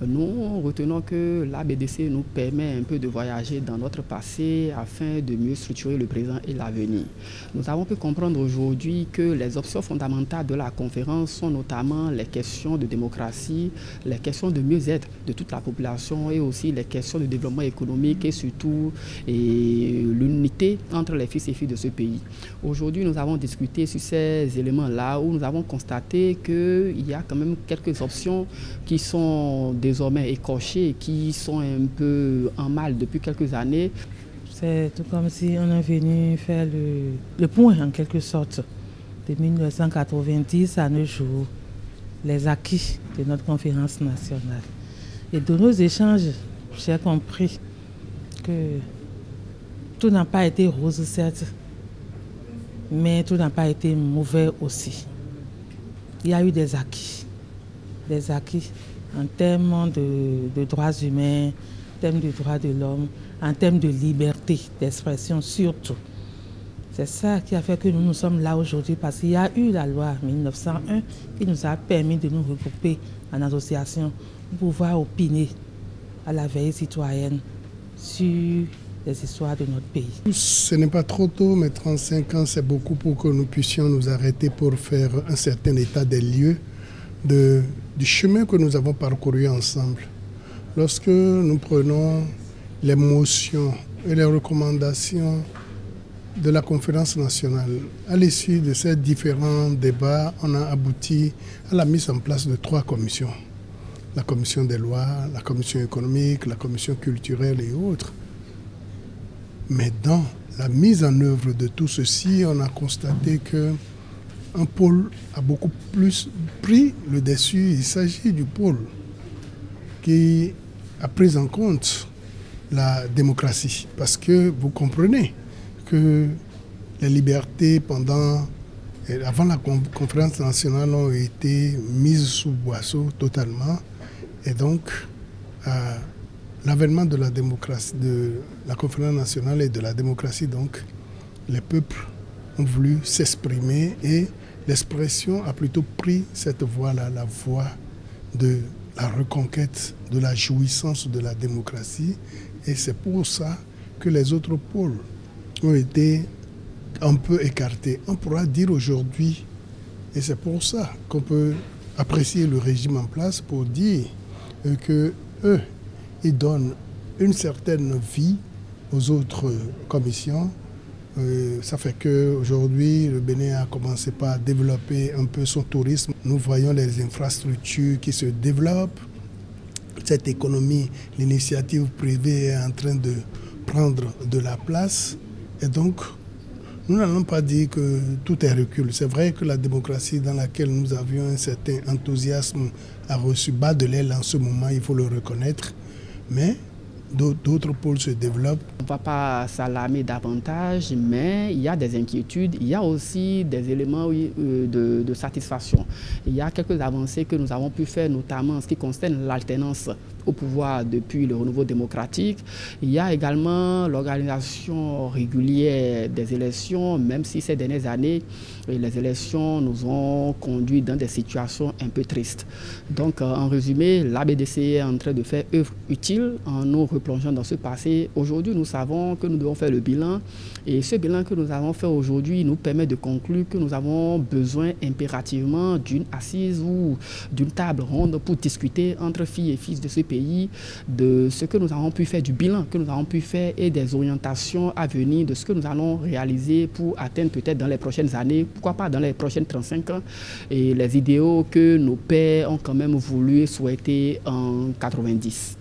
Nous retenons que l'ABDC nous permet un peu de voyager dans notre passé afin de mieux structurer le présent et l'avenir. Nous avons pu comprendre aujourd'hui que les options fondamentales de la conférence sont notamment les questions de démocratie, les questions de mieux-être de toute la population et aussi les questions de développement économique et surtout l'unité entre les fils et filles de ce pays. Aujourd'hui, nous avons discuté sur ces éléments-là où nous avons constaté qu'il y a quand même quelques options qui sont désormais écorchées et qui sont un peu en mal depuis quelques années. C'est tout comme si on est venu faire le point en quelque sorte de 1990 à nos jours, les acquis de notre conférence nationale. Et de nos échanges, j'ai compris que tout n'a pas été rose certes, mais tout n'a pas été mauvais aussi. Il y a eu des acquis en termes de droits humains, en termes de droits de l'homme, en termes de liberté d'expression surtout. C'est ça qui a fait que nous sommes là aujourd'hui, parce qu'il y a eu la loi 1901 qui nous a permis de nous regrouper en association pour pouvoir opiner à la veille citoyenne sur les histoires de notre pays. Ce n'est pas trop tôt, mais 35 ans, c'est beaucoup pour que nous puissions nous arrêter pour faire un certain état des lieux du chemin que nous avons parcouru ensemble. Lorsque nous prenons les motions et les recommandations de la conférence nationale, à l'issue de ces différents débats, on a abouti à la mise en place de 3 commissions. La commission des lois, la commission économique, la commission culturelle et autres. Mais dans la mise en œuvre de tout ceci, on a constaté qu'un pôle a beaucoup plus pris le dessus. Il s'agit du pôle qui a pris en compte la démocratie. Parce que vous comprenez que les libertés avant la conférence nationale ont été mises sous boisseau totalement. Et donc, l'avènement de la démocratie, de la conférence nationale et de la démocratie, donc, les peuples ont voulu s'exprimer et l'expression a plutôt pris cette voie-là, la voie de la reconquête, de la jouissance de la démocratie. Et c'est pour ça que les autres pôles ont été un peu écartés. On pourra dire aujourd'hui, et c'est pour ça qu'on peut apprécier le régime en place pour dire que eux, ils donnent une certaine vie aux autres commissions. Ça fait qu'aujourd'hui, le Bénin a commencé par développer un peu son tourisme. Nous voyons les infrastructures qui se développent. Cette économie, l'initiative privée est en train de prendre de la place. Et donc, nous n'allons pas dire que tout est recul. C'est vrai que la démocratie dans laquelle nous avions un certain enthousiasme a reçu bas de l'aile en ce moment, il faut le reconnaître. Mais d'autres pôles se développent. On ne va pas s'alarmer davantage, mais il y a des inquiétudes, il y a aussi des éléments de satisfaction. Il y a quelques avancées que nous avons pu faire, notamment en ce qui concerne l'alternance au pouvoir depuis le renouveau démocratique. Il y a également l'organisation régulière des élections, même si ces dernières années, les élections nous ont conduit dans des situations un peu tristes. Donc, en résumé, l'ABDC est en train de faire œuvre utile en nous replongeant dans ce passé. Aujourd'hui, nous savons que nous devons faire le bilan. Et ce bilan que nous avons fait aujourd'hui nous permet de conclure que nous avons besoin impérativement d'une assise ou d'une table ronde pour discuter entre filles et fils de ce pays de ce que nous avons pu faire, du bilan que nous avons pu faire et des orientations à venir de ce que nous allons réaliser pour atteindre peut-être dans les prochaines années, pourquoi pas dans les prochaines 35 ans, et les idéaux que nos pères ont quand même voulu et souhaité en 90.